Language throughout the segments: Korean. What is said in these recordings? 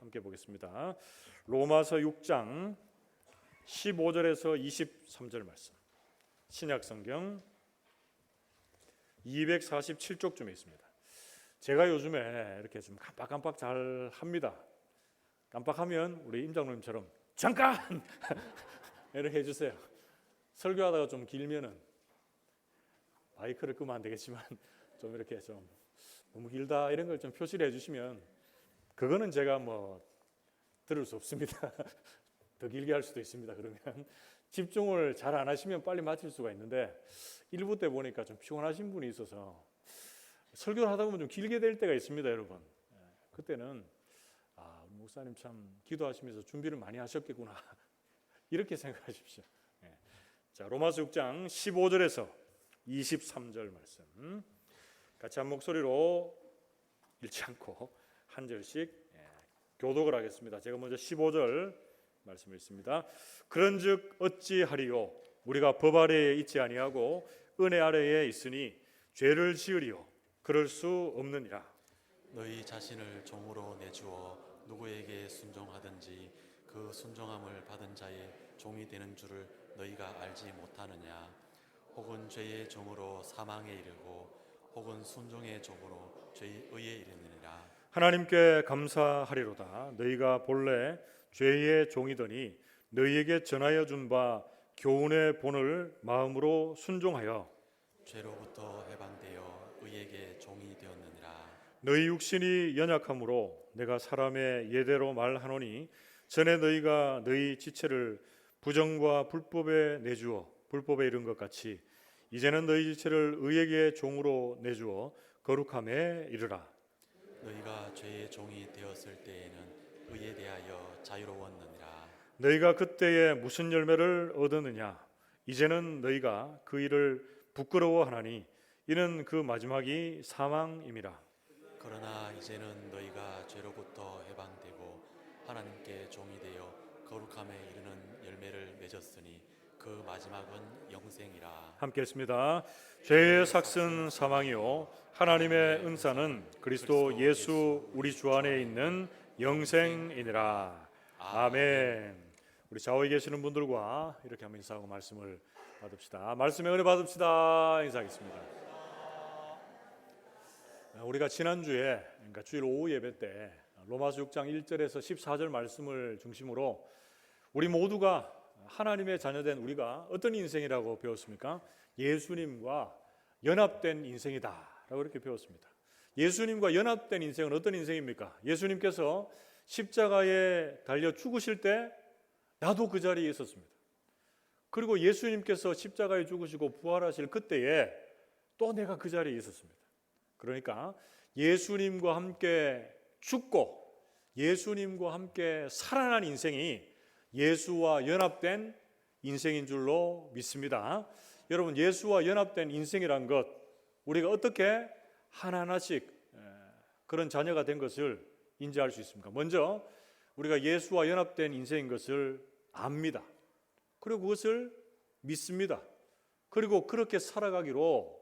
함께 보겠습니다. 로마서 6장 15절에서 23절 말씀. 신약성경 247쪽쯤에 있습니다. 제가 요즘에 이렇게 좀 깜빡깜빡 잘 합니다. 깜빡하면 우리 임장로님처럼 잠깐! 이렇게 해주세요. 설교하다가 좀 길면은 마이크를 끄면 안 되겠지만 좀 이렇게 좀 너무 길다 이런 걸 좀 표시를 해주시면 그거는 제가 뭐 들을 수 없습니다. 더 길게 할 수도 있습니다. 그러면 집중을 잘 안 하시면 빨리 마칠 수가 있는데 1부 때 보니까 좀 피곤하신 분이 있어서 설교를 하다 보면 좀 길게 될 때가 있습니다, 여러분. 그때는 목사님 참 기도하시면서 준비를 많이 하셨겠구나 이렇게 생각하십시오. 자, 로마서 6장 15절에서 23절 말씀 같이 한 목소리로 읽지 않고 한 절씩 교독을 하겠습니다. 제가 먼저 15절 말씀 읽습니다. 그런즉 어찌하리요 우리가 법 아래에 있지 아니하고 은혜 아래에 있으니 죄를 지으리요 그럴 수 없느니라. 너희 자신을 종으로 내주어 누구에게 순종하든지 그 순종함을 받은 자의 종이 되는 줄을 너희가 알지 못하느냐. 혹은 죄의 종으로 사망에 이르고 혹은 순종의 종으로 죄의 의에 이르느니라. 하나님께 감사하리로다. 너희가 본래 죄의 종이더니 너희에게 전하여 준 바 교훈의 본을 마음으로 순종하여 죄로부터 해방되어 의에게 종이 되었느니라. 너희 육신이 연약함으로 내가 사람의 예대로 말하노니 전에 너희가 너희 지체를 부정과 불법에 내주어 불법에 이른 것 같이 이제는 너희 지체를 의에게 종으로 내주어 거룩함에 이르라. 너희가 죄의 종이 되었을 때에는 의에 대하여 자유로웠느니라. 너희가 그때에 무슨 열매를 얻었느냐. 이제는 너희가 그 일을 부끄러워하나니 이는 그 마지막이 사망임이라. 그러나 이제는 너희가 죄로부터 해방되고 하나님께 종이 되어 거룩함에 이르는 열매를 맺었으니 그 마지막은 영생이라. 함께 했습니다. 죄의 삭은 사망이요 하나님의 은사는 그리스도 예수 우리 주 안에 있는 영생이니라. 아멘. 우리 좌우에 계시는 분들과 이렇게 한번 인사하고 말씀을 받읍시다. 말씀의 은혜 받읍시다. 인사하겠습니다. 우리가 지난주에 그러니까 주일 오후 예배 때 로마서 6장 1절에서 14절 말씀을 중심으로 우리 모두가 하나님의 자녀된 우리가 어떤 인생이라고 배웠습니까? 예수님과 연합된 인생이다라고 이렇게 배웠습니다. 예수님과 연합된 인생은 어떤 인생입니까? 예수님께서 십자가에 달려 죽으실 때 나도 그 자리에 있었습니다. 그리고 예수님께서 십자가에 죽으시고 부활하실 그때에 또 내가 그 자리에 있었습니다. 그러니까 예수님과 함께 죽고 예수님과 함께 살아난 인생이 예수와 연합된 인생인 줄로 믿습니다. 여러분, 예수와 연합된 인생이란 것 우리가 어떻게 하나하나씩 그런 자녀가 된 것을 인지할 수 있습니까? 먼저 우리가 예수와 연합된 인생인 것을 압니다. 그리고 그것을 믿습니다. 그리고 그렇게 살아가기로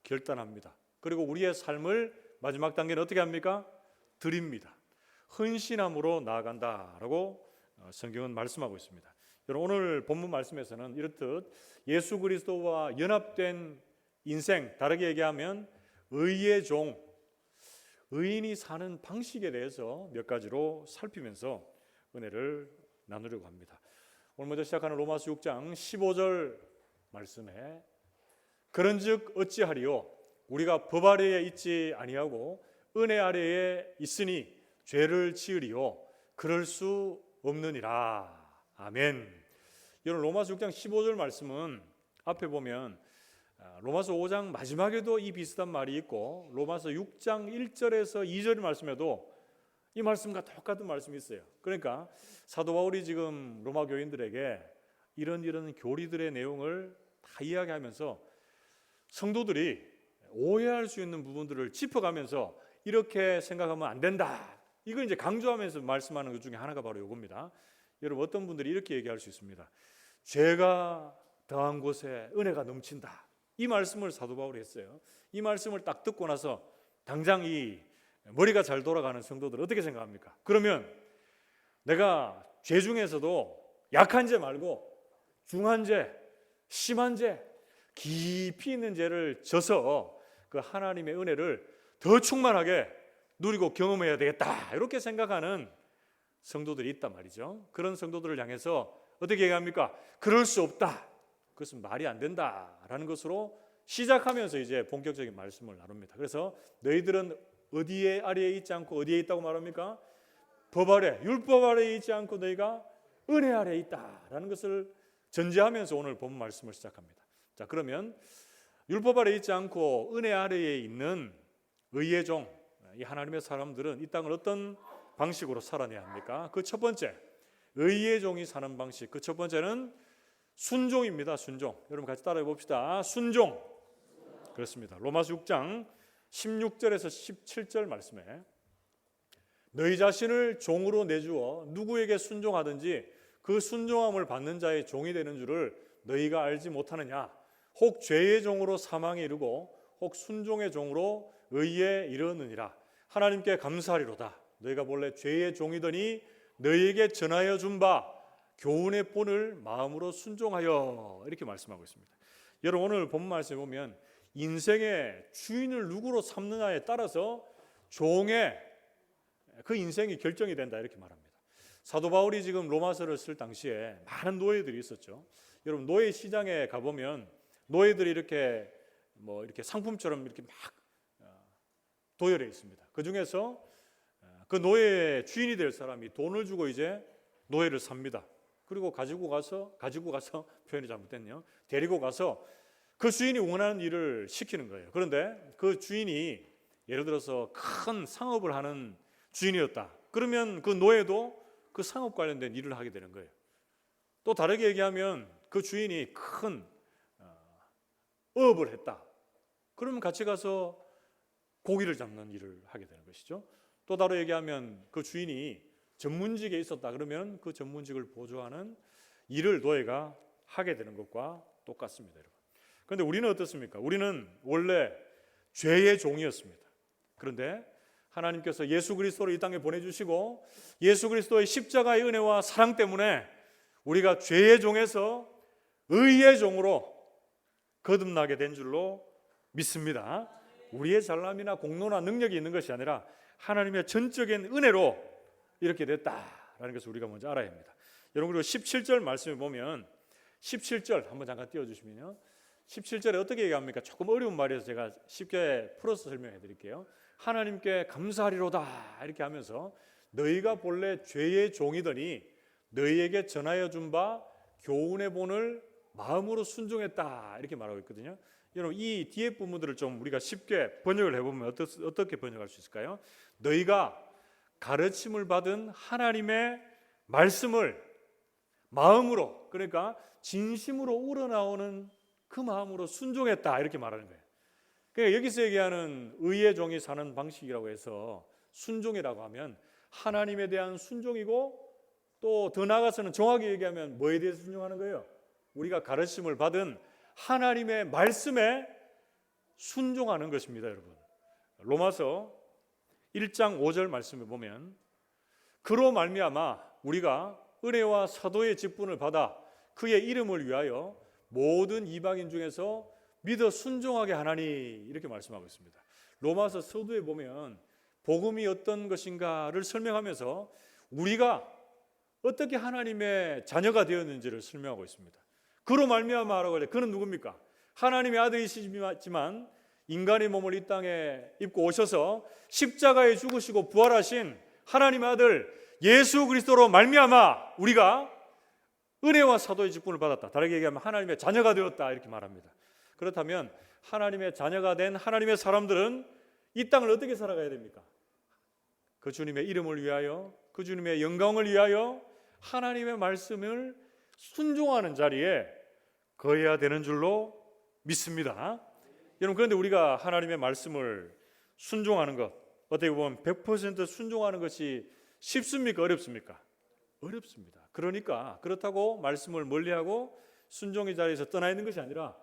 결단합니다. 그리고 우리의 삶을 마지막 단계는 어떻게 합니까? 드립니다. 헌신함으로 나아간다라고 성경은 말씀하고 있습니다. 여러분, 오늘 본문 말씀에서는 이렇듯 예수 그리스도와 연합된 인생, 다르게 얘기하면 의의 종, 의인이 사는 방식에 대해서 몇 가지로 살피면서 은혜를 나누려고 합니다. 오늘 먼저 시작하는 로마서 6장 15절 말씀에 그런즉 어찌하리요 우리가 법 아래에 있지 아니하고 은혜 아래에 있으니 죄를 지으리요 그럴 수 없느니라. 아멘. 여러분, 로마서 6장 15절 말씀은 앞에 보면 로마서 5장 마지막에도 이 비슷한 말이 있고 로마서 6장 1절에서 2절 말씀에도 이 말씀과 똑같은 말씀이 있어요. 그러니까 사도 바울이 지금 로마 교인들에게 이런 교리들의 내용을 다 이야기하면서 성도들이 오해할 수 있는 부분들을 짚어가면서 이렇게 생각하면 안 된다. 이걸 이제 강조하면서 말씀하는 것 중에 하나가 바로 이겁니다. 여러분, 어떤 분들이 이렇게 얘기할 수 있습니다. 죄가 더한 곳에 은혜가 넘친다. 이 말씀을 사도 바울이 했어요. 이 말씀을 딱 듣고 나서 당장 이 머리가 잘 돌아가는 성도들 어떻게 생각합니까? 그러면 내가 죄 중에서도 약한 죄 말고 중한 죄, 심한 죄, 깊이 있는 죄를 져서 그 하나님의 은혜를 더 충만하게 누리고 경험해야 되겠다, 이렇게 생각하는 성도들이 있단 말이죠. 그런 성도들을 향해서 어떻게 얘기합니까? 그럴 수 없다, 그것은 말이 안 된다라는 것으로 시작하면서 이제 본격적인 말씀을 나눕니다. 그래서 너희들은 어디에 아래에 있지 않고 어디에 있다고 말합니까? 법 아래, 율법 아래에 있지 않고 너희가 은혜 아래에 있다라는 것을 전제하면서 오늘 본 말씀을 시작합니다. 자, 그러면 율법 아래에 있지 않고 은혜 아래에 있는 의의 종, 이 하나님의 사람들은 이 땅을 어떤 방식으로 살아내야 합니까? 그 첫 번째, 의의 종이 사는 방식, 그 첫 번째는 순종입니다. 순종. 여러분 같이 따라해 봅시다. 순종. 그렇습니다. 로마서 6장 16절에서 17절 말씀에 너희 자신을 종으로 내주어 누구에게 순종하든지 그 순종함을 받는 자의 종이 되는 줄을 너희가 알지 못하느냐? 혹 죄의 종으로 사망에 이르고 혹 순종의 종으로 의에 이르느니라. 하나님께 감사하리로다. 너희가 본래 죄의 종이더니 너희에게 전하여 준 바 교훈의 본을 마음으로 순종하여, 이렇게 말씀하고 있습니다. 여러분 오늘 본 말씀에 보면 인생의 주인을 누구로 삼느냐에 따라서 종의 그 인생이 결정이 된다, 이렇게 말합니다. 사도 바울이 지금 로마서를 쓸 당시에 많은 노예들이 있었죠. 여러분 노예 시장에 가보면 노예들이 이렇게 이렇게 상품처럼 이렇게 막 도열해 있습니다. 그 중에서 그 노예의 주인이 될 사람이 돈을 주고 이제 노예를 삽니다. 그리고 가지고 가서 표현이 잘못됐네요. 데리고 가서 그 주인이 원하는 일을 시키는 거예요. 그런데 그 주인이 예를 들어서 큰 상업을 하는 주인이었다. 그러면 그 노예도 그 상업 관련된 일을 하게 되는 거예요. 또 다르게 얘기하면 그 주인이 큰 어업을 했다. 그러면 같이 가서 고기를 잡는 일을 하게 되는 것이죠. 또 다르게 얘기하면 그 주인이 전문직에 있었다. 그러면 그 전문직을 보조하는 일을 노예가 하게 되는 것과 똑같습니다, 여러분. 그런데 우리는 어떻습니까? 우리는 원래 죄의 종이었습니다. 그런데 하나님께서 예수 그리스도를 이 땅에 보내주시고 예수 그리스도의 십자가의 은혜와 사랑 때문에 우리가 죄의 종에서 의의 종으로 거듭나게 된 줄로 믿습니다. 우리의 잘남이나 공로나 능력이 있는 것이 아니라 하나님의 전적인 은혜로 이렇게 됐다라는 것을 우리가 먼저 알아야 합니다. 여러분 그리고 17절 말씀에 보면 17절 한번 잠깐 띄워주시면요, 17절에 어떻게 얘기합니까? 조금 어려운 말이어서 제가 쉽게 풀어서 설명해 드릴게요. 하나님께 감사하리로다, 이렇게 하면서 너희가 본래 죄의 종이더니 너희에게 전하여 준 바 교훈의 본을 마음으로 순종했다, 이렇게 말하고 있거든요. 여러분 이 뒤에 부분들을 좀 우리가 쉽게 번역을 해보면 어떻게 번역할 수 있을까요? 너희가 가르침을 받은 하나님의 말씀을 마음으로, 그러니까 진심으로 우러나오는 그 마음으로 순종했다, 이렇게 말하는 거예요. 그러니까 여기서 얘기하는 의의 종이 사는 방식이라고 해서 순종이라고 하면 하나님에 대한 순종이고, 또 더 나아가서는 정확히 얘기하면 뭐에 대해서 순종하는 거예요? 우리가 가르침을 받은 하나님의 말씀에 순종하는 것입니다, 여러분. 로마서 1장 5절 말씀에 보면 그로 말미암아 우리가 은혜와 사도의 직분을 받아 그의 이름을 위하여 모든 이방인 중에서 믿어 순종하게 하나니, 이렇게 말씀하고 있습니다. 로마서 서두에 보면 복음이 어떤 것인가를 설명하면서 우리가 어떻게 하나님의 자녀가 되었는지를 설명하고 있습니다. 그로 말미암아라고 하죠. 그는 누굽니까? 하나님의 아들이시지만 인간의 몸을 이 땅에 입고 오셔서 십자가에 죽으시고 부활하신 하나님의 아들 예수 그리스도로 말미암아 우리가 은혜와 사도의 직분을 받았다. 다르게 얘기하면 하나님의 자녀가 되었다, 이렇게 말합니다. 그렇다면 하나님의 자녀가 된 하나님의 사람들은 이 땅을 어떻게 살아가야 됩니까? 그 주님의 이름을 위하여, 그 주님의 영광을 위하여 하나님의 말씀을 순종하는 자리에 거해야 되는 줄로 믿습니다. 여러분 그런데 우리가 하나님의 말씀을 순종하는 것, 어떻게 보면 100% 순종하는 것이 쉽습니까? 어렵습니까? 어렵습니다. 그러니까 그렇다고 말씀을 멀리하고 순종의 자리에서 떠나 있는 것이 아니라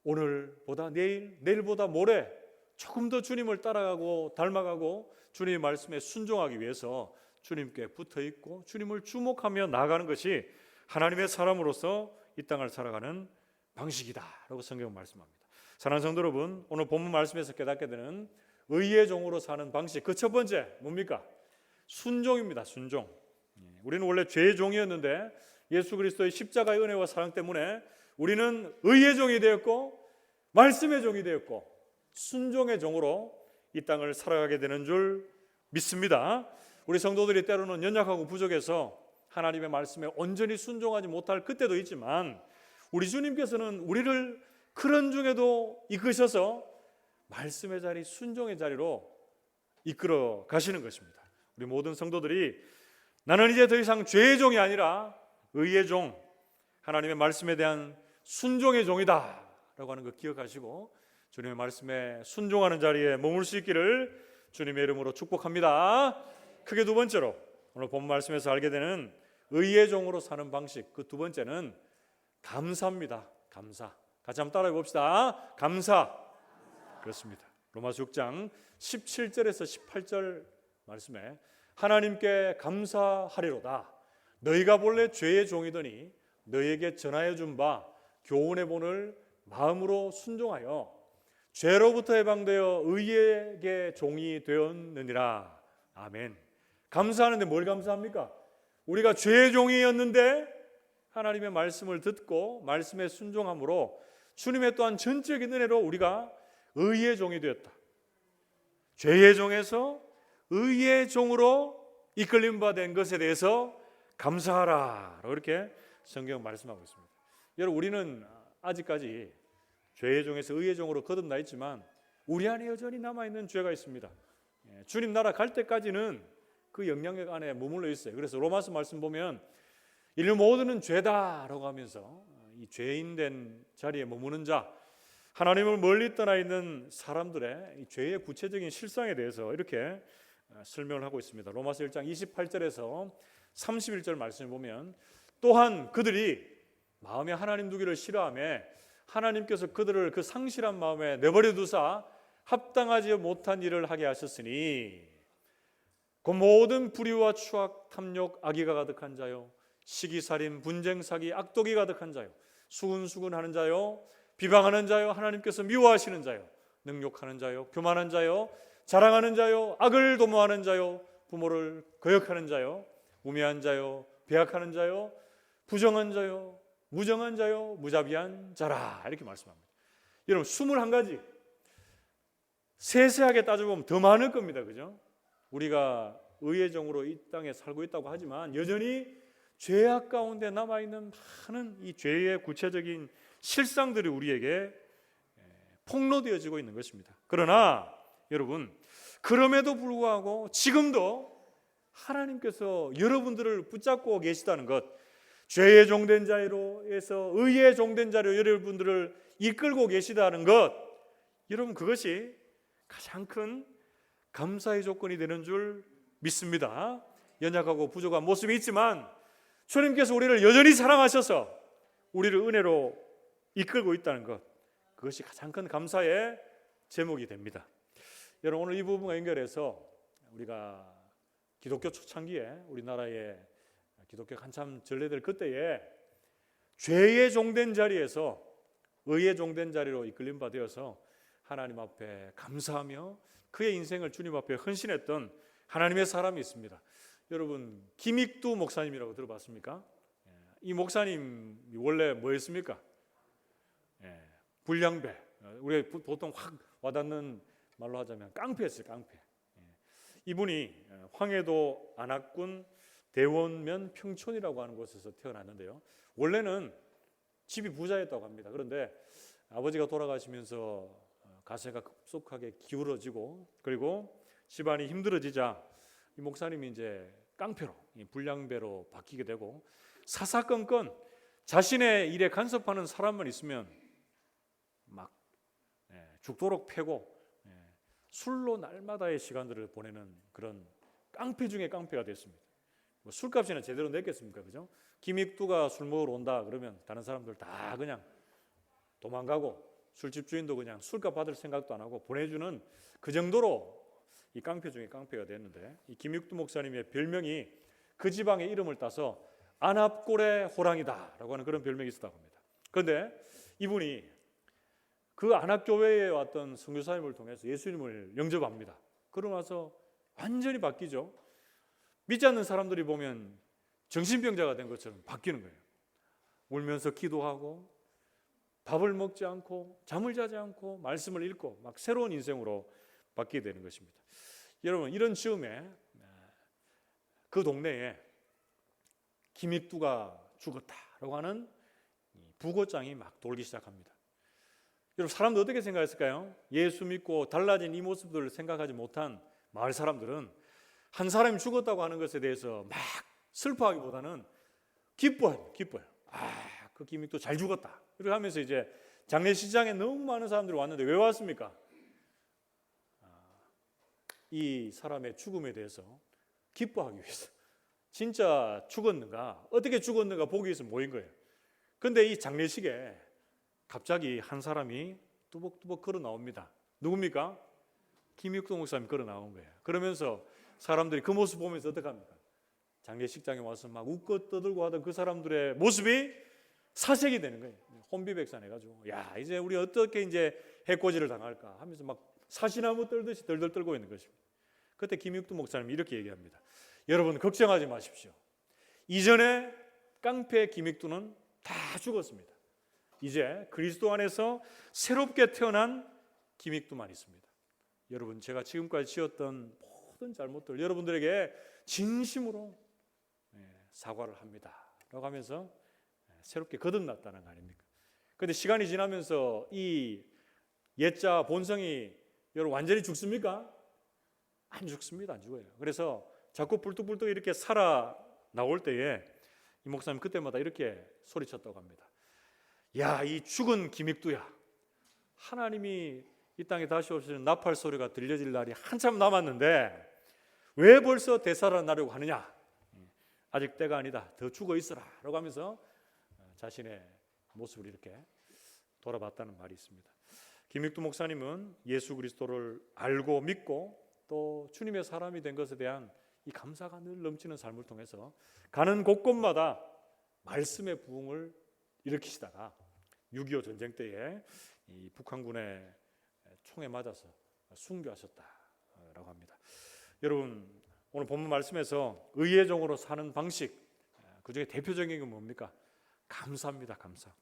오늘보다 내일, 내일보다 모레 조금 더 주님을 따라가고 닮아가고 주님의 말씀에 순종하기 위해서 주님께 붙어 있고 주님을 주목하며 나아가는 것이 하나님의 사람으로서 이 땅을 살아가는 방식이다라고 성경은 말씀합니다. 사랑하는 성도 여러분, 오늘 본문 말씀에서 깨닫게 되는 의의 종으로 사는 방식, 그 첫 번째 뭡니까? 순종입니다. 순종. 우리는 원래 죄의 종이었는데 예수 그리스도의 십자가의 은혜와 사랑 때문에 우리는 의의 종이 되었고 말씀의 종이 되었고 순종의 종으로 이 땅을 살아가게 되는 줄 믿습니다. 우리 성도들이 때로는 연약하고 부족해서 하나님의 말씀에 온전히 순종하지 못할 그때도 있지만 우리 주님께서는 우리를 그런 중에도 이끄셔서 말씀의 자리, 순종의 자리로 이끌어 가시는 것입니다. 우리 모든 성도들이 나는 이제 더 이상 죄의 종이 아니라 의의 종, 하나님의 말씀에 대한 순종의 종이다 라고 하는 거 기억하시고 주님의 말씀에 순종하는 자리에 머물 수 있기를 주님의 이름으로 축복합니다. 크게 두 번째로 오늘 본 말씀에서 알게 되는 의의 종으로 사는 방식, 그 두 번째는 감사입니다. 감사. 같이 한번 따라해 봅시다. 감사. 그렇습니다. 로마서 6장 17절에서 18절 말씀에 하나님께 감사하리로다. 너희가 본래 죄의 종이더니 너희에게 전하여 준 바 교훈의 본을 마음으로 순종하여 죄로부터 해방되어 의에게 종이 되었느니라. 아멘. 감사하는데 뭘 감사합니까? 우리가 죄의 종이었는데 하나님의 말씀을 듣고 말씀에 순종함으로 주님의 또한 전적인 은혜로 우리가 의의 종이 되었다. 죄의 종에서 의의 종으로 이끌림 받은 것에 대해서 감사하라. 이렇게 성경 말씀하고 있습니다. 여러분, 우리는 아직까지 죄의 종에서 의의 종으로 거듭나 있지만 우리 안에 여전히 남아있는 죄가 있습니다. 주님 나라 갈 때까지는 그 영향력 안에 머물러 있어요. 그래서 로마서 말씀 보면 이를 모두는 죄다라고 하면서 이 죄인 된 자리에 머무는 자, 하나님을 멀리 떠나 있는 사람들의 이 죄의 구체적인 실상에 대해서 이렇게 설명을 하고 있습니다. 로마서 1장 28절에서 31절 말씀을 보면 또한 그들이 마음에 하나님 두기를 싫어하며 하나님께서 그들을 그 상실한 마음에 내버려 두사 합당하지 못한 일을 하게 하셨으니 그 모든 불의와 추악, 탐욕, 악의가 가득한 자요, 시기살인, 분쟁, 사기, 악독이 가득한 자요, 수군수군하는 자요, 비방하는 자요, 하나님께서 미워하시는 자요, 능욕하는 자요, 교만한 자요, 자랑하는 자요, 악을 도모하는 자요, 부모를 거역하는 자요, 우매한 자요, 배악하는 자요, 부정한 자요, 무정한 자요, 무자비한 자라. 이렇게 말씀합니다. 여러분, 21가지 세세하게 따져보면 더 많을 겁니다. 그죠? 우리가 의의 종으로 이 땅에 살고 있다고 하지만 여전히 죄악 가운데 남아있는 많은 이 죄의 구체적인 실상들이 우리에게 폭로되어지고 있는 것입니다. 그러나 여러분, 그럼에도 불구하고 지금도 하나님께서 여러분들을 붙잡고 계시다는 것, 죄의 종된 자리로에서 의의 종된 자리로 여러분들을 이끌고 계시다는 것, 여러분 그것이 가장 큰 감사의 조건이 되는 줄 믿습니다. 연약하고 부족한 모습이 있지만 주님께서 우리를 여전히 사랑하셔서 우리를 은혜로 이끌고 있다는 것, 그것이 가장 큰 감사의 제목이 됩니다. 여러분, 오늘 이 부분과 연결해서 우리가 기독교 초창기에 우리나라의 기독교 한참 전래될 그때에 죄의 종된 자리에서 의의 종된 자리로 이끌림 받아서 하나님 앞에 감사하며 그의 인생을 주님 앞에 헌신했던 하나님의 사람이 있습니다. 여러분, 김익두 목사님이라고 들어봤습니까? 이 목사님 원래 뭐였습니까? 불량배. 우리가 보통 확 와닿는 말로 하자면 깡패였어요. 깡패. 이분이 황해도 안악군 대원면 평촌이라고 하는 곳에서 태어났는데요. 원래는 집이 부자였다고 합니다. 그런데 아버지가 돌아가시면서 가세가 급속하게 기울어지고 그리고 집안이 힘들어지자 이 목사님이 이제 깡패로, 불량배로 바뀌게 되고 사사건건 자신의 일에 간섭하는 사람만 있으면 막 죽도록 패고 술로 날마다의 시간들을 보내는 그런 깡패 중에 깡패가 됐습니다. 뭐 술값이나 제대로 냈겠습니까? 그죠? 김익두가 술 먹으러 온다 그러면 다른 사람들 다 그냥 도망가고 술집 주인도 그냥 술값 받을 생각도 안 하고 보내주는 그 정도로 이 깡패 중에 깡패가 됐는데 이 김육두 목사님의 별명이 그 지방의 이름을 따서 안압골의 호랑이다라고 하는 그런 별명이 있었다고 합니다. 그런데 이분이 그 안압교회에 왔던 선교사님을 통해서 예수님을 영접합니다. 그러고 나서 완전히 바뀌죠. 믿지 않는 사람들이 보면 정신병자가 된 것처럼 바뀌는 거예요. 울면서 기도하고 밥을 먹지 않고 잠을 자지 않고 말씀을 읽고 막 새로운 인생으로 바뀌게 되는 것입니다. 여러분, 이런 즈음에 그 동네에 김익두가 죽었다라고 하는 부고장이 막 돌기 시작합니다. 여러분, 사람들 어떻게 생각했을까요? 예수 믿고 달라진 이 모습들을 생각하지 못한 마을 사람들은 한 사람이 죽었다고 하는 것에 대해서 막 슬퍼하기보다는 기뻐요. 그 김익두 잘 죽었다. 이렇게 하면서 이제 장례식장에 너무 많은 사람들이 왔는데 왜 왔습니까? 이 사람의 죽음에 대해서 기뻐하기 위해서. 진짜 죽었는가, 어떻게 죽었는가 보기 위해서 모인 거예요. 그런데 이 장례식에 갑자기 한 사람이 뚜벅뚜벅 걸어 나옵니다. 누굽니까? 김익두 목사님이 걸어 나온 거예요. 그러면서 사람들이 그 모습 보면서 어떻게 합니까? 장례식장에 와서 막 웃고 떠들고 하던 그 사람들의 모습이 사색이 되는 거예요. 혼비백산해가지고 야, 이제 우리 어떻게 이제 해코지를 당할까 하면서 막 사시나무 떨듯이 덜덜 떨고 있는 것입니다. 그때 김익두 목사님이 이렇게 얘기합니다. 여러분, 걱정하지 마십시오. 이전에 깡패 김익두는 다 죽었습니다. 이제 그리스도 안에서 새롭게 태어난 김익두만 있습니다. 여러분, 제가 지금까지 지었던 모든 잘못들 여러분들에게 진심으로 사과를 합니다 라고 하면서 새롭게 거듭났다는 거 아닙니까? 그런데 시간이 지나면서 이 옛자 본성이 여러분 완전히 죽습니까? 안 죽습니다. 안 죽어요. 그래서 자꾸 불뚝불뚝 이렇게 살아 나올 때에 이 목사님 그때마다 이렇게 소리쳤다고 합니다. 야, 이 죽은 김익두야, 하나님이 이 땅에 다시 오시는 나팔 소리가 들려질 날이 한참 남았는데 왜 벌써 되살아나려고 하느냐? 아직 때가 아니다. 더 죽어 있어라 라고 하면서 자신의 모습을 이렇게 돌아봤다는 말이 있습니다. 김익두 목사님은 예수 그리스도를 알고 믿고 또 주님의 사람이 된 것에 대한 이 감사가 늘 넘치는 삶을 통해서 가는 곳곳마다 말씀의 부흥을 일으키시다가 6.25 전쟁 때에 이 북한군의 총에 맞아서 순교하셨다라고 합니다. 여러분, 오늘 본문 말씀에서 의의 종으로 사는 방식, 그 중에 대표적인 게 뭡니까? 감사입니다. 감사.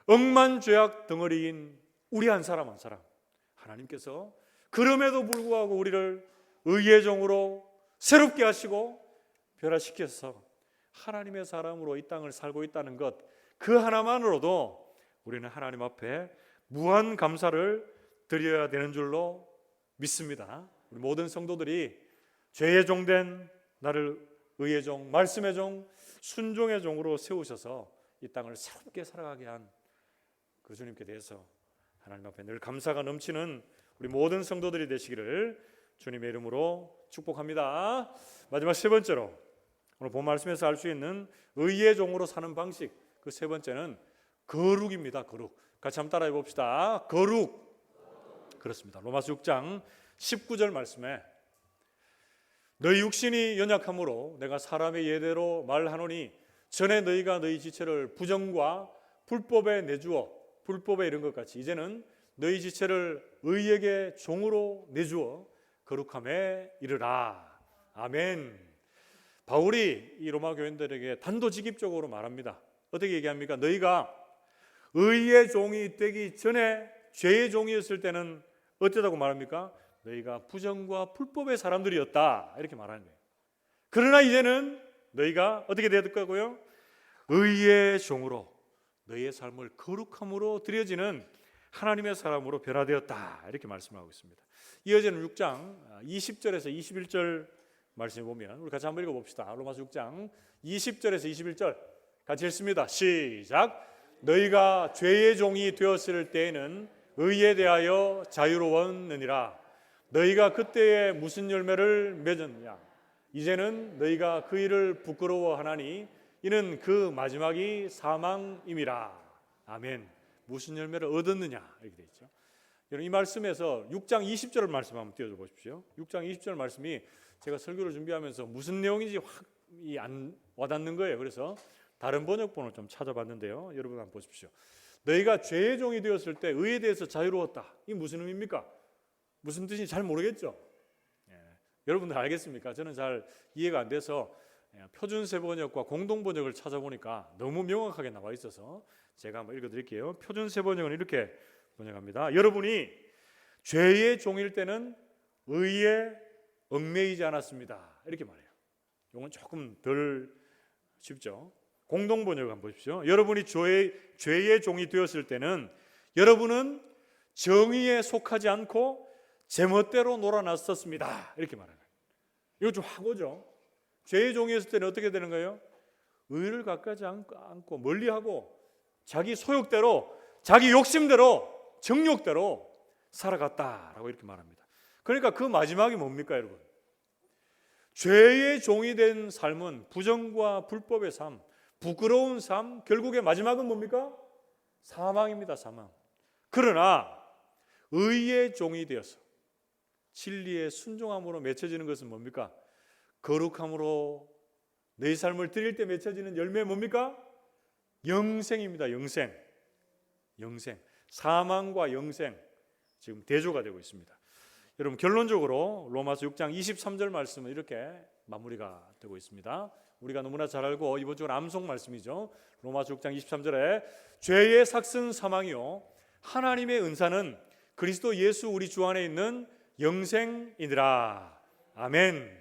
억만죄악 덩어리인 우리 한 사람 한 사람, 하나님께서 그럼에도 불구하고 우리를 의의 종으로 새롭게 하시고 변화시켜서 하나님의 사람으로 이 땅을 살고 있다는 것, 그 하나만으로도 우리는 하나님 앞에 무한 감사를 드려야 되는 줄로 믿습니다. 우리 모든 성도들이 죄의 종된 나를 의의 종, 말씀의 종, 순종의 종으로 세우셔서 이 땅을 새롭게 살아가게 한 그 주님께 대해서 하나님 앞에 늘 감사가 넘치는 우리 모든 성도들이 되시기를 주님의 이름으로 축복합니다. 마지막 세 번째로 오늘 본 말씀에서 알 수 있는 의의 종으로 사는 방식, 그 세 번째는 거룩입니다. 거룩. 같이 한번 따라해 봅시다. 거룩. 그렇습니다. 로마서 6장 19절 말씀에 너희 육신이 연약함으로 내가 사람의 예대로 말하노니 전에 너희가 너희 지체를 부정과 불법에 내주어, 불법에 이른 것 같이 이제는 너희 지체를 의에게 종으로 내주어 거룩함에 이르라. 아멘. 바울이 이 로마 교인들에게 단도직입적으로 말합니다. 어떻게 얘기합니까? 너희가 의의 종이 되기 전에 죄의 종이었을 때는 어쩌다고 말합니까? 너희가 부정과 불법의 사람들이었다, 이렇게 말하는 거예요. 그러나 이제는 너희가 어떻게 되었다고요? 의의 종으로 너희의 삶을 거룩함으로 드려지는 하나님의 사람으로 변화되었다, 이렇게 말씀하고 있습니다. 이어지는 6장 20절에서 21절 말씀을 보면 우리 같이 한번 읽어봅시다. 로마서 6장 20절에서 21절 같이 읽습니다. 시작. 너희가 죄의 종이 되었을 때에는 의에 대하여 자유로웠느니라. 너희가 그때에 무슨 열매를 맺었느냐? 이제는 너희가 그 일을 부끄러워하나니 이는 그 마지막이 사망임이라. 아멘. 무슨 열매를 얻었느냐? 이렇게 되어 있죠. 여러분 이 말씀에서 6장 20절 말씀 한번 띄워줘 보십시오. 6장 20절 말씀이 제가 설교를 준비하면서 무슨 내용인지 확 안 와닿는 거예요. 그래서 다른 번역본을 좀 찾아봤는데요. 여러분 한번 보십시오. 너희가 죄의 종이 되었을 때 의에 대해서 자유로웠다. 이게 무슨 의미입니까? 무슨 뜻인지 잘 모르겠죠? 여러분들 알겠습니까? 저는 잘 이해가 안 돼서 표준세 번역과 공동 번역을 찾아보니까 너무 명확하게 나와 있어서 제가 한번 읽어드릴게요. 표준세 번역은 이렇게 번역합니다. 여러분이 죄의 종일 때는 의에 얽매이지 않았습니다. 이렇게 말해요. 이건 조금 덜 쉽죠. 공동 번역 한번 보십시오. 여러분이 죄의 종이 되었을 때는 여러분은 정의에 속하지 않고 제멋대로 놀아났었습니다. 이렇게 말하는 거예요. 이거 좀 확오죠. 죄의 종이었을 때는 어떻게 되는 거예요? 의를 가까지 않고 멀리하고 자기 소욕대로 자기 욕심대로 정욕대로 살아갔다라고 이렇게 말합니다. 그러니까 그 마지막이 뭡니까 여러분? 죄의 종이 된 삶은 부정과 불법의 삶, 부끄러운 삶, 결국의 마지막은 뭡니까? 사망입니다. 사망. 그러나 의의 종이 되어서 진리의 순종함으로 맺혀지는 것은 뭡니까? 거룩함으로 내 삶을 드릴 때 맺혀지는 열매 뭡니까? 영생입니다. 영생. 사망과 영생 지금 대조가 되고 있습니다. 여러분 결론적으로 로마서 6장 23절 말씀은 이렇게 마무리가 되고 있습니다. 우리가 너무나 잘 알고 이번 주는 암송 말씀이죠. 로마서 6장 23절에 죄의 삭은 사망이요 하나님의 은사는 그리스도 예수 우리 주 안에 있는 영생이니라. 아멘.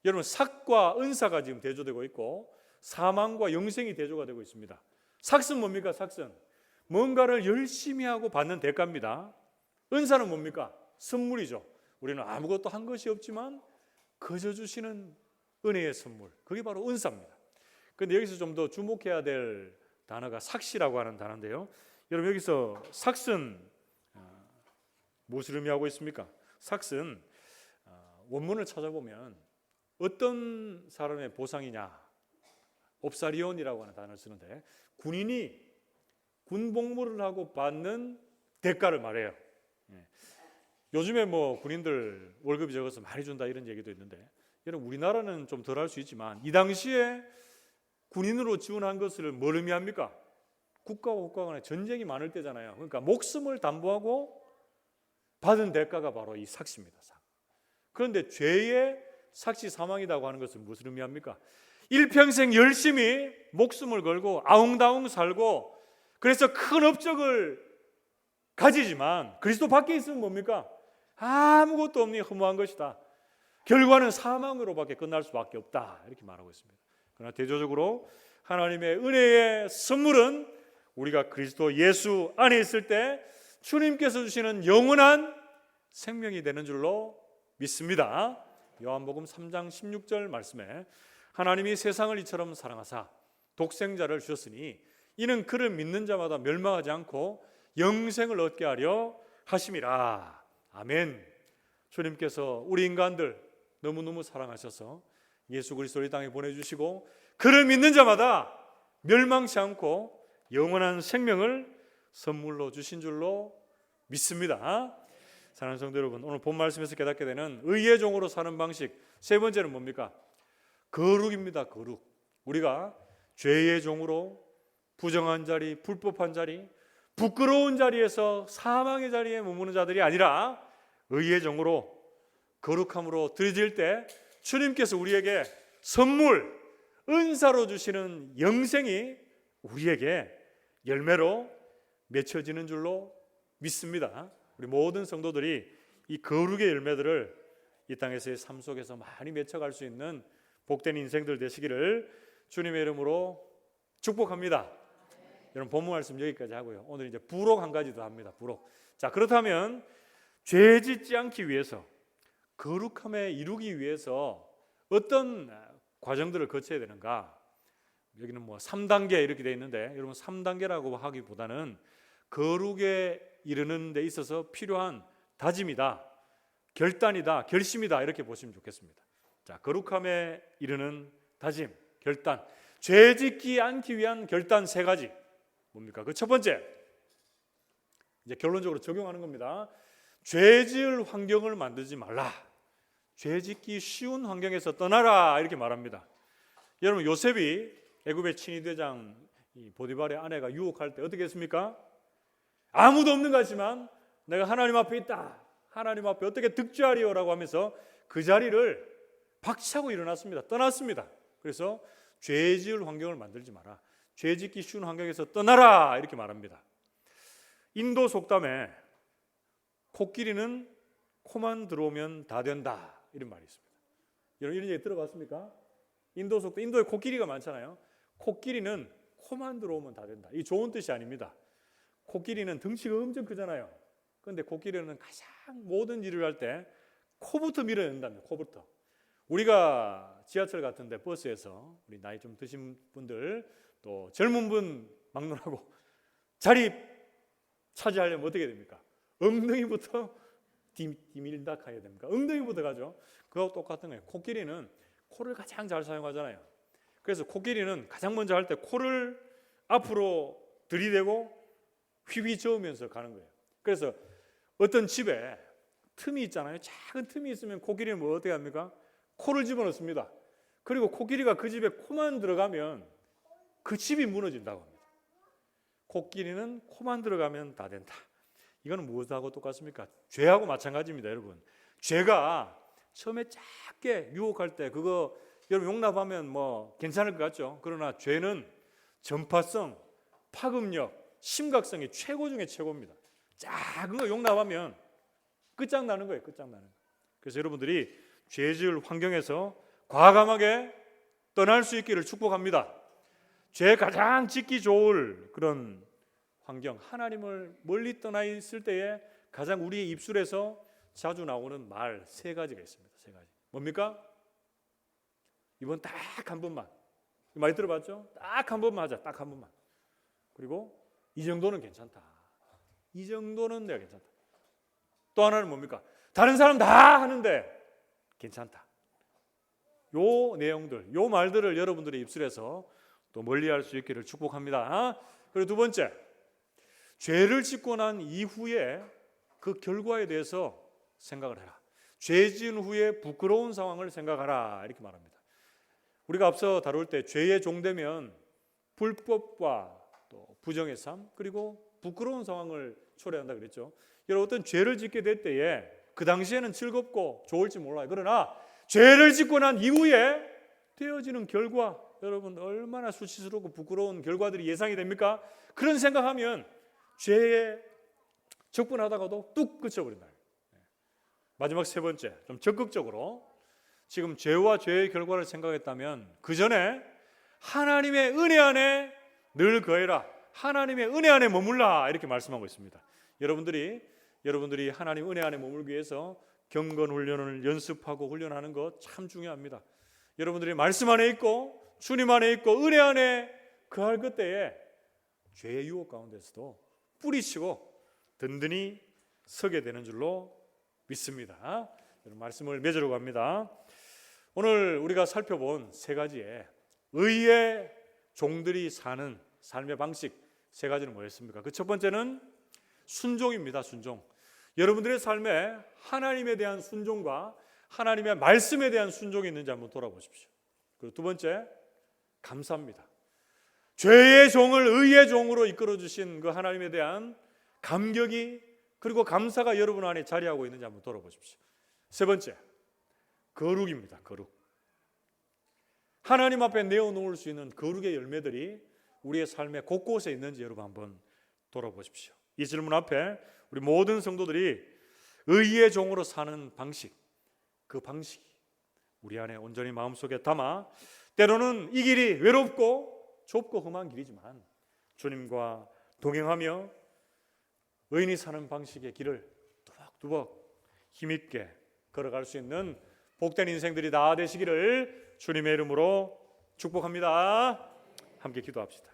여러분 삭과 은사가 지금 대조되고 있고 사망과 영생이 대조가 되고 있습니다. 삭은 뭡니까? 삭은 뭔가를 열심히 하고 받는 대가입니다. 은사는 뭡니까? 선물이죠. 우리는 아무것도 한 것이 없지만 거저 주시는 은혜의 선물. 그게 바로 은사입니다. 그런데 여기서 좀 더 주목해야 될 단어가 삭시라고 하는 단어인데요. 여러분 여기서 삭은 무엇을 의미하고 있습니까? 삭은 원문을 찾아보면 어떤 사람의 보상이냐, 옵사리온이라고 하는 단어를 쓰는데 군인이 군복무를 하고 받는 대가를 말해요. 요즘에 뭐 군인들 월급이 적어서 많이 준다 이런 얘기도 있는데 여러분 우리나라는 좀 덜 할 수 있지만 이 당시에 군인으로 지원한 것을 뭘 의미합니까? 국가와 국가 간에 전쟁이 많을 때잖아요. 그러니까 목숨을 담보하고 받은 대가가 바로 이 삭시입니다. 그런데 죄의 삭시 사망이라고 하는 것은 무슨 의미합니까? 일평생 열심히 목숨을 걸고 아웅다웅 살고 그래서 큰 업적을 가지지만 그리스도 밖에 있으면 뭡니까? 아무것도 없니 허무한 것이다. 결과는 사망으로밖에 끝날 수밖에 없다. 이렇게 말하고 있습니다. 그러나 대조적으로 하나님의 은혜의 선물은 우리가 그리스도 예수 안에 있을 때 주님께서 주시는 영원한 생명이 되는 줄로 믿습니다. 요한복음 3장 16절 말씀에 하나님이 세상을 이처럼 사랑하사 독생자를 주셨으니 이는 그를 믿는 자마다 멸망하지 않고 영생을 얻게 하려 하심이라. 아멘. 주님께서 우리 인간들 너무너무 사랑하셔서 예수 그리스도를 이 땅에 보내주시고 그를 믿는 자마다 멸망치 않고 영원한 생명을 선물로 주신 줄로 믿습니다. 사랑하는 성도 여러분, 오늘 본 말씀에서 깨닫게 되는 의의 종으로 사는 방식 세 번째는 뭡니까? 거룩입니다. 거룩. 우리가 죄의 종으로 부정한 자리, 불법한 자리, 부끄러운 자리에서 사망의 자리에 머무는 자들이 아니라 의의 종으로 거룩함으로 드려질 때 주님께서 우리에게 선물, 은사로 주시는 영생이 우리에게 열매로 맺혀지는 줄로 믿습니다. 우리 모든 성도들이 이 거룩의 열매들을 이 땅에서의 삶 속에서 많이 맺혀갈 수 있는 복된 인생들 되시기를 주님의 이름으로 축복합니다. 여러분 본문 말씀 여기까지 하고요. 오늘 이제 부록 한 가지 더 합니다. 부록. 자, 그렇다면 죄 짓지 않기 위해서 거룩함에 이루기 위해서 어떤 과정들을 거쳐야 되는가? 여기는 뭐 3단계 이렇게 되어 있는데 여러분 3단계라고 하기보다는 거룩에 이르는 데 있어서 필요한 다짐이다, 결단이다, 결심이다 이렇게 보시면 좋겠습니다. 자, 거룩함에 이르는 다짐, 결단, 죄 짓지 않기 위한 결단 세 가지 뭡니까? 그 첫 번째, 이제 결론적으로 적용하는 겁니다. 죄 지을 환경을 만들지 말라. 죄 짓기 쉬운 환경에서 떠나라 이렇게 말합니다. 여러분 요셉이 애굽의 친위대장 보디발의 아내가 유혹할 때 어떻게 했습니까? 아무도 없는 것 같지만 내가 하나님 앞에 있다. 하나님 앞에 어떻게 득죄하리요라고 하면서 그 자리를 박차고 일어났습니다. 떠났습니다. 그래서 죄 지을 환경을 만들지 마라. 죄 짓기 쉬운 환경에서 떠나라 이렇게 말합니다. 인도 속담에 코끼리는 코만 들어오면 다 된다 이런 말이 있습니다. 여러분 이런 얘기 들어봤습니까? 인도 속담, 인도에 코끼리가 많잖아요. 코끼리는 코만 들어오면 다 된다. 이 좋은 뜻이 아닙니다. 코끼리는 덩치가 엄청 크잖아요. 그런데 코끼리는 가장 모든 일을 할 때 코부터 밀어낸답니다. 코부터. 우리가 지하철 같은데 버스에서 우리 나이 좀 드신 분들 또 젊은 분 막론하고 자리 차지하려면 어떻게 됩니까? 엉덩이부터 디밀닥 해야 됩니까? 엉덩이부터 가죠. 그거하고 똑같은 거예요. 코끼리는 코를 가장 잘 사용하잖아요. 그래서 코끼리는 가장 먼저 할 때 코를 앞으로 들이대고 휘휘 저으면서 가는 거예요. 그래서 어떤 집에 틈이 있잖아요. 작은 틈이 있으면 코끼리는 뭐 어떻게 합니까? 코를 집어넣습니다. 그리고 코끼리가 그 집에 코만 들어가면 그 집이 무너진다고 합니다. 코끼리는 코만 들어가면 다 된다. 이거는 무엇하고 똑같습니까? 죄하고 마찬가지입니다, 여러분. 죄가 처음에 작게 유혹할 때 그거 여러분 용납하면 뭐 괜찮을 것 같죠? 그러나 죄는 전파성, 파급력, 심각성이 최고 중에 최고입니다. 작은 거 용납하면 끝장나는 거예요. 끝장나는 거. 그래서 여러분들이 죄 지을 환경에서 과감하게 떠날 수 있기를 축복합니다. 죄 가장 짓기 좋을 그런 환경, 하나님을 멀리 떠나 있을 때에 가장 우리의 입술에서 자주 나오는 말 세 가지가 있습니다. 세 가지. 뭡니까? 이번 딱 한 번만. 많이 들어봤죠? 딱 한 번만 하자. 딱 한 번만. 그리고 이 정도는 괜찮다. 이 정도는 내가 괜찮다. 또 하나는 뭡니까? 다른 사람 다 하는데 괜찮다. 요 내용들, 요 말들을 여러분들의 입술에서 또 멀리할 수 있기를 축복합니다. 그리고 두 번째, 죄를 짓고 난 이후에 그 결과에 대해서 생각을 해라. 죄 지은 후에 부끄러운 상황을 생각하라 이렇게 말합니다. 우리가 앞서 다룰 때 죄의 종되면 불법과 또 부정의 삶 그리고 부끄러운 상황을 초래한다 그랬죠. 여러분 어떤 죄를 짓게 될 때에 그 당시에는 즐겁고 좋을지 몰라요. 그러나 죄를 짓고 난 이후에 되어지는 결과 여러분 얼마나 수치스럽고 부끄러운 결과들이 예상이 됩니까? 그런 생각하면 죄에 적분하다가도 뚝 그쳐버린다. 마지막 세 번째, 좀 적극적으로 지금 죄와 죄의 결과를 생각했다면 그 전에 하나님의 은혜 안에 늘 거해라. 하나님의 은혜 안에 머물라 이렇게 말씀하고 있습니다. 여러분들이 하나님 은혜 안에 머물기 위해서 경건 훈련을 연습하고 훈련하는 것 참 중요합니다. 여러분들이 말씀 안에 있고 주님 안에 있고 은혜 안에 거할 그때에 죄의 유혹 가운데서도 뿌리치고 든든히 서게 되는 줄로 믿습니다. 말씀을 맺으러 갑니다. 오늘 우리가 살펴본 세 가지의 의의 종들이 사는 삶의 방식 세 가지는 뭐였습니까? 그 첫 번째는 순종입니다. 순종. 여러분들의 삶에 하나님에 대한 순종과 하나님의 말씀에 대한 순종이 있는지 한번 돌아보십시오. 그리고 두 번째, 감사입니다. 죄의 종을 의의 종으로 이끌어 주신 그 하나님에 대한 감격이 그리고 감사가 여러분 안에 자리하고 있는지 한번 돌아보십시오. 세 번째, 거룩입니다. 거룩. 하나님 앞에 내어놓을 수 있는 거룩의 열매들이 우리의 삶의 곳곳에 있는지 여러분 한번 돌아보십시오. 이 질문 앞에 우리 모든 성도들이 의의 종으로 사는 방식, 그 방식이 우리 안에 온전히 마음속에 담아 때로는 이 길이 외롭고 좁고 험한 길이지만 주님과 동행하며 의인이 사는 방식의 길을 두벅두벅 힘있게 걸어갈 수 있는 복된 인생들이 다 되시기를 주님의 이름으로 축복합니다. 함께 기도합시다.